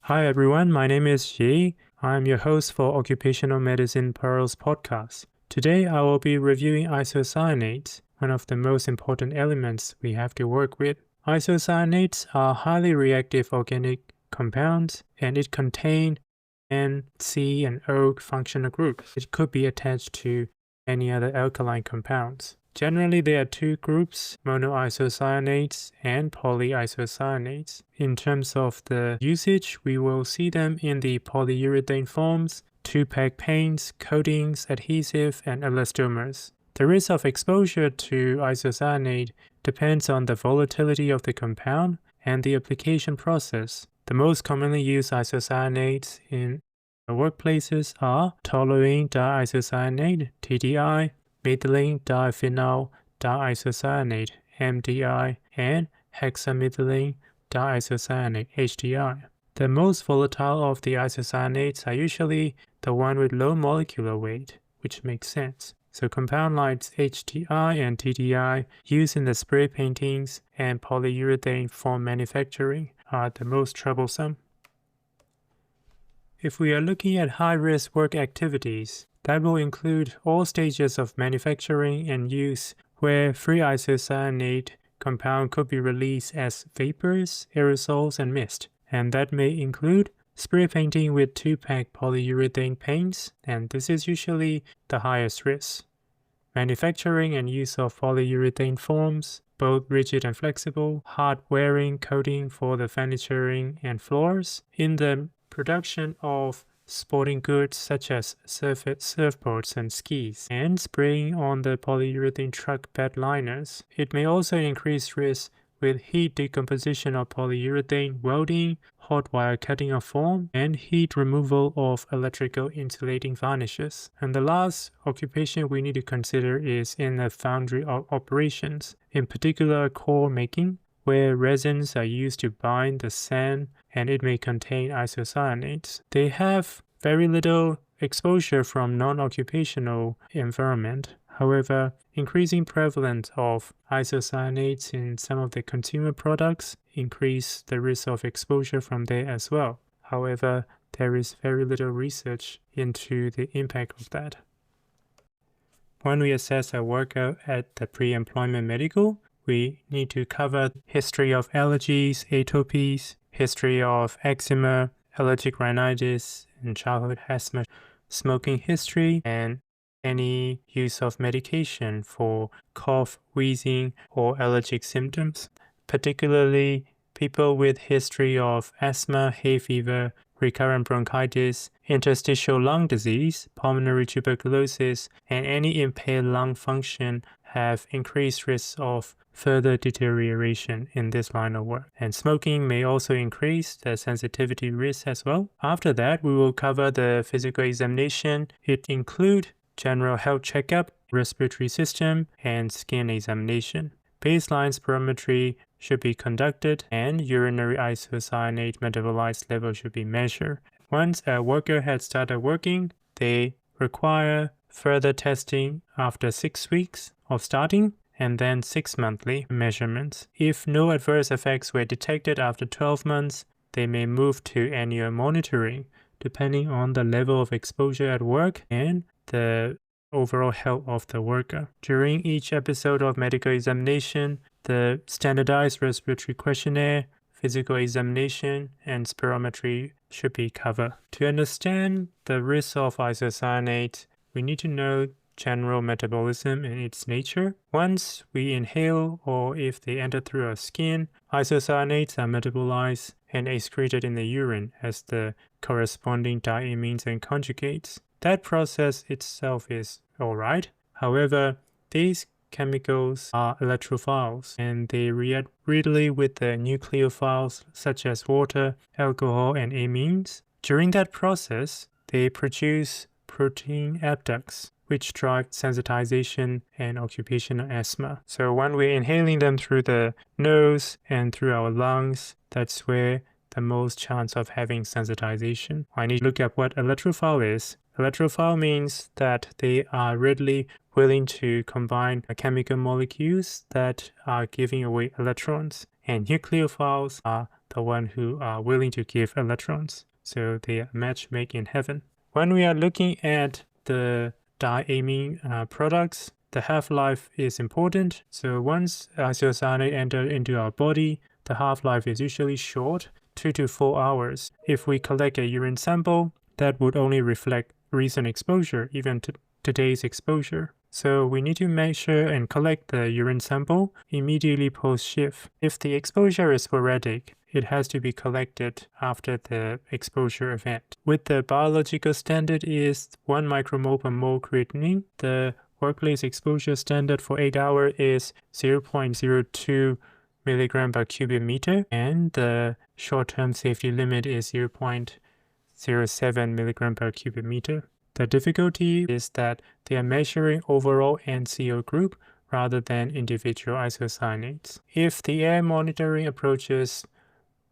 Hi everyone, my name is Yi. I'm your host for Occupational Medicine Pearls podcast. Today I will be reviewing isocyanates, one of the most important elements we have to work with. Isocyanates are highly reactive organic compounds and it contains N, C, and O functional groups. It could be attached to any other alkaline compounds. Generally, there are two groups, monoisocyanates and polyisocyanates. In terms of the usage, we will see them in the polyurethane forms, two-pack paints, coatings, adhesive, and elastomers. The risk of exposure to isocyanate depends on the volatility of the compound and the application process. The most commonly used isocyanates in workplaces are toluene diisocyanate, TDI, methylene diphenyl diisocyanate, MDI, and hexamethylene diisocyanate, HDI. The most volatile of the isocyanates are usually the one with low molecular weight, which makes sense. So compounds like HDI and TDI used in the spray paintings and polyurethane foam manufacturing are the most troublesome. If we are looking at high-risk work activities, that will include all stages of manufacturing and use where free isocyanate compound could be released as vapors, aerosols, and mist. And that may include spray painting with two-pack polyurethane paints, and this is usually the highest risk. Manufacturing and use of polyurethane foams, both rigid and flexible, hard wearing coating for the furnituring and floors, in the production of sporting goods such as surfboards and skis, and spraying on the polyurethane truck bed liners. It may also increase risk with heat decomposition of polyurethane, welding, hot wire cutting of foam, and heat removal of electrical insulating varnishes. And the last occupation we need to consider is in the foundry operations, in particular core making, where resins are used to bind the sand and it may contain isocyanates. They have very little exposure from non-occupational environment. However, increasing prevalence of isocyanates in some of the consumer products increase the risk of exposure from there as well. However, there is very little research into the impact of that. When we assess a worker at the pre-employment medical, we need to cover history of allergies, atopies, history of eczema, allergic rhinitis, and childhood asthma, smoking history, and any use of medication for cough, wheezing, or allergic symptoms, particularly people with history of asthma, hay fever, recurrent bronchitis, interstitial lung disease, pulmonary tuberculosis, and any impaired lung function have increased risks of further deterioration in this line of work. And smoking may also increase the sensitivity risk as well. After that, we will cover the physical examination. It includes general health checkup, respiratory system, and skin examination. Baseline spirometry should be conducted and urinary isocyanate metabolite level should be measured. Once a worker has started working, they require further testing after 6 weeks of starting and then 6 monthly measurements. If no adverse effects were detected after 12 months, they may move to annual monitoring depending on the level of exposure at work and the overall health of the worker. During each episode of medical examination, the standardized respiratory questionnaire, physical examination, and spirometry should be covered. To understand the risk of isocyanate, we need to know general metabolism and its nature. Once we inhale or if they enter through our skin, isocyanates are metabolized and excreted in the urine as the corresponding diamines and conjugates. That process itself is alright. However, these chemicals are electrophiles and they react readily with the nucleophiles such as water, alcohol, and amines. During that process, they produce protein abducts, which drive sensitization and occupational asthma. So when we're inhaling them through the nose and through our lungs, that's where the most chance of having sensitization. I need to look at what electrophile is. Electrophile means that they are readily willing to combine chemical molecules that are giving away electrons. And nucleophiles are the one who are willing to give electrons. So they are match made in heaven. When we are looking at the diamine products, the half-life is important. So once isocyanate enters into our body, the half-life is usually short, 2 to 4 hours. If we collect a urine sample, that would only reflect recent exposure, even today's exposure. So we need to measure and collect the urine sample immediately post-shift. If the exposure is sporadic, it has to be collected after the exposure event. With the biological standard is 1 micromole per mole creatinine. The workplace exposure standard for 8 hours is 0.02 milligram per cubic meter, and the short-term safety limit is 0.07 milligram per cubic meter. The difficulty is that they are measuring overall NCO group rather than individual isocyanates. If the air monitoring approaches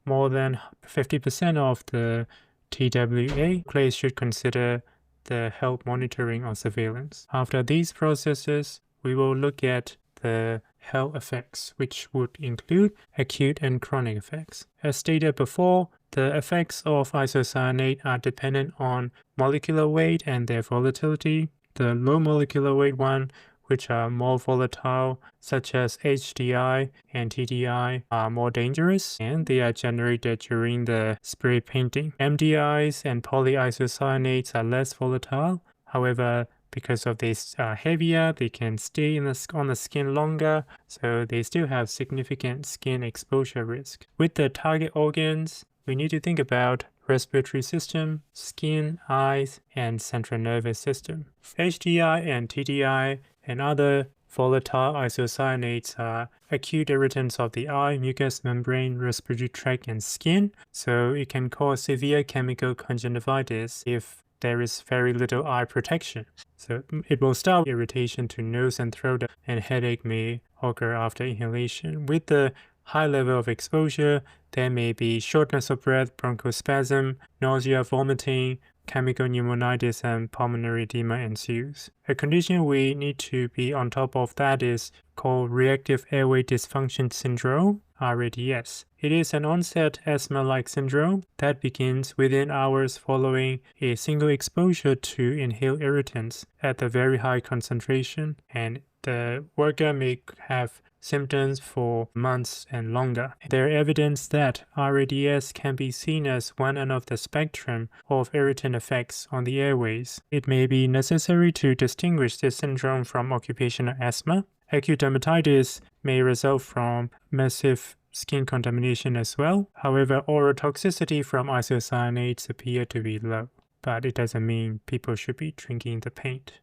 more than 50% of the TWA, place should consider the health monitoring or surveillance. After these processes, we will look at the health effects, which would include acute and chronic effects. As stated before, the effects of isocyanate are dependent on molecular weight and their volatility. The low molecular weight one, which are more volatile, such as HDI and TDI, are more dangerous, and they are generated during the spray painting. MDIs and polyisocyanates are less volatile. However, because of this heavier, they can stay on the skin longer, so they still have significant skin exposure risk. With the target organs, we need to think about respiratory system, skin, eyes, and central nervous system. HDI and TDI and other volatile isocyanates are acute irritants of the eye, mucous membrane, respiratory tract, and skin, so it can cause severe chemical conjunctivitis if there is very little eye protection. So it will start with irritation to nose and throat, and headache may occur after inhalation. With the high level of exposure, there may be shortness of breath, bronchospasm, nausea, vomiting, chemical pneumonitis, and pulmonary edema ensues. A condition we need to be on top of that is called reactive airway dysfunction syndrome, RADS. It is an onset asthma-like syndrome that begins within hours following a single exposure to inhaled irritants at a very high concentration, and the worker may have symptoms for months and longer. There is evidence that RADS can be seen as one end of the spectrum of irritant effects on the airways. It may be necessary to distinguish this syndrome from occupational asthma. Acute dermatitis may result from massive skin contamination as well. However, oral toxicity from isocyanates appear to be low, but it doesn't mean people should be drinking the paint.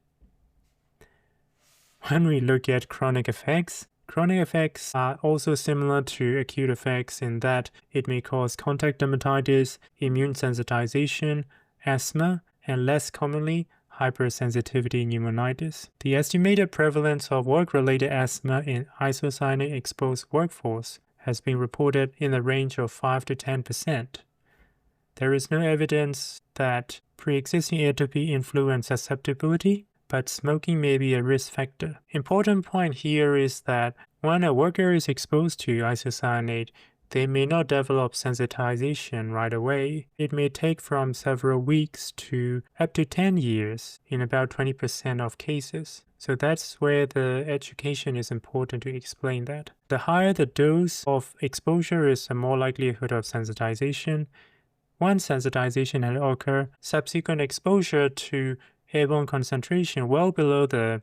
When we look at chronic effects are also similar to acute effects in that it may cause contact dermatitis, immune sensitization, asthma, and less commonly, hypersensitivity pneumonitis. The estimated prevalence of work-related asthma in isocyanate-exposed workforce has been reported in the range of 5 to 10%. There is no evidence that pre-existing atopy influence susceptibility, but smoking may be a risk factor. Important point here is that when a worker is exposed to isocyanate, they may not develop sensitization right away. It may take from several weeks to up to 10 years in about 20% of cases. So that's where the education is important to explain that. The higher the dose of exposure is, the more likelihood of sensitization. Once sensitization has occurred, subsequent exposure to airborne concentration well below the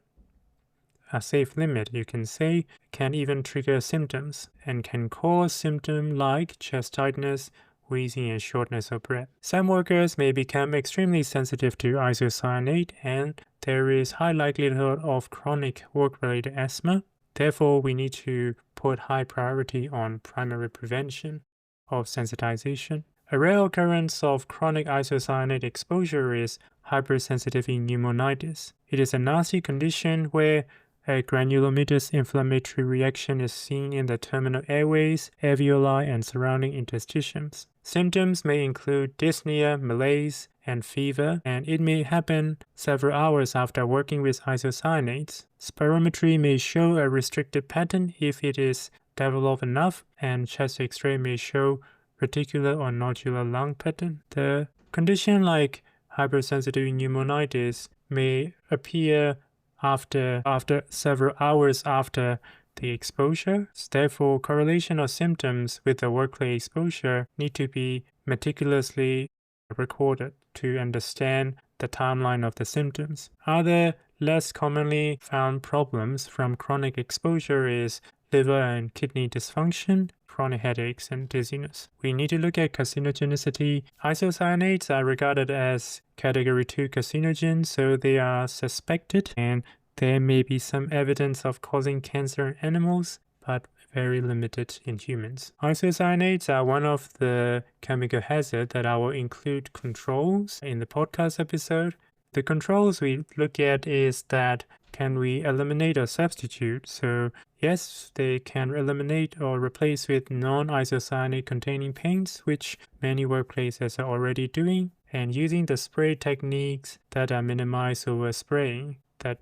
safe limit, you can say, can even trigger symptoms and can cause symptoms like chest tightness, wheezing, and shortness of breath. Some workers may become extremely sensitive to isocyanate, and there is high likelihood of chronic work-related asthma. Therefore, we need to put high priority on primary prevention of sensitization. A rare occurrence of chronic isocyanate exposure is hypersensitivity pneumonitis. It is a nasty condition where a granulomatous inflammatory reaction is seen in the terminal airways, alveoli, and surrounding interstitiums. Symptoms may include dyspnea, malaise, and fever, and it may happen several hours after working with isocyanates. Spirometry may show a restricted pattern if it is developed enough, and chest X-ray may show reticular or nodular lung pattern. The condition like hypersensitive pneumonitis may appear after several hours after the exposure. Therefore, correlation of symptoms with the workplace exposure need to be meticulously recorded to understand the timeline of the symptoms. Other less commonly found problems from chronic exposure is liver and kidney dysfunction, chronic headaches, and dizziness. We need to look at carcinogenicity. Isocyanates are regarded as category 2 carcinogens, so they are suspected, and there may be some evidence of causing cancer in animals, but very limited in humans. Isocyanates are one of the chemical hazards that I will include controls in the podcast episode. The controls we look at is that can we eliminate or substitute? So yes, they can eliminate or replace with non-isocyanate containing paints, which many workplaces are already doing, and using the spray techniques that are minimized over spraying, that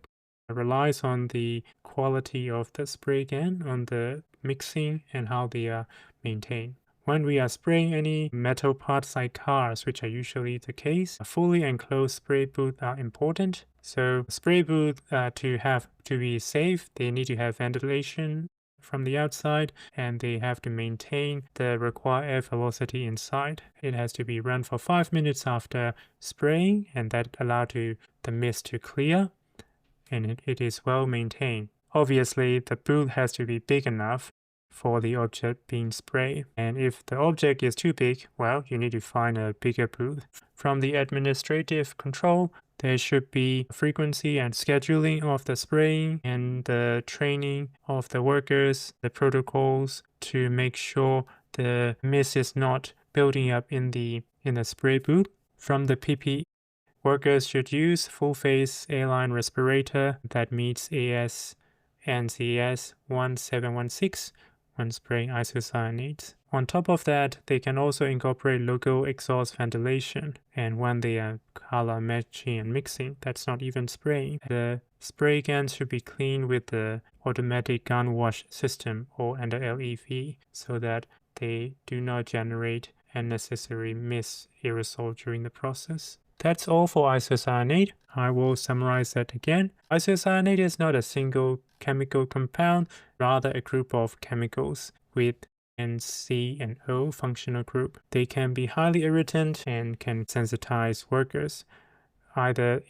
relies on the quality of the spray can, on the mixing and how they are maintained. When we are spraying any metal parts like cars, which are usually the case, a fully enclosed spray booth are important. So spray booth to be safe, they need to have ventilation from the outside, and they have to maintain the required air velocity inside. It has to be run for 5 minutes after spraying, and that allows the mist to clear, and it is well maintained. Obviously, the booth has to be big enough for the object being sprayed. And if the object is too big, well, you need to find a bigger booth. From the administrative control, there should be frequency and scheduling of the spraying and the training of the workers, the protocols to make sure the mist is not building up in the spray booth. From the PPE, workers should use full-face airline respirator that meets AS/NCS 1716 when spraying isocyanates. On top of that, they can also incorporate local exhaust ventilation, and when they are color matching and mixing, that's not even spraying. The spray guns should be cleaned with the automatic gun wash system or under LEV so that they do not generate unnecessary mist aerosol during the process. That's all for isocyanate. I will summarize that again. Isocyanate is not a single chemical compound, rather a group of chemicals with N, C, and O functional group. They can be highly irritant and can sensitize workers,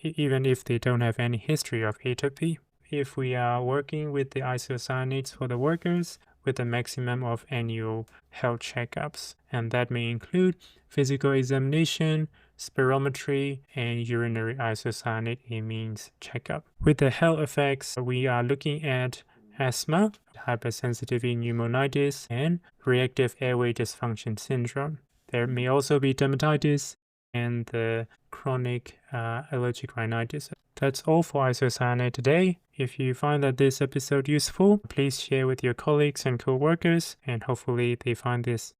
even if they don't have any history of atopy. If we are working with the isocyanates for the workers, with a maximum of annual health checkups, and that may include physical examination, spirometry, and urinary isocyanate amines checkup. With the health effects, we are looking at asthma, hypersensitivity pneumonitis, and reactive airway dysfunction syndrome. There may also be dermatitis and the chronic allergic rhinitis. That's all for isocyanate today. If you find that this episode useful, please share with your colleagues and co-workers, and hopefully they find this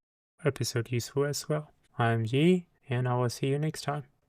episode useful as well. I'm Yi, and I will see you next time.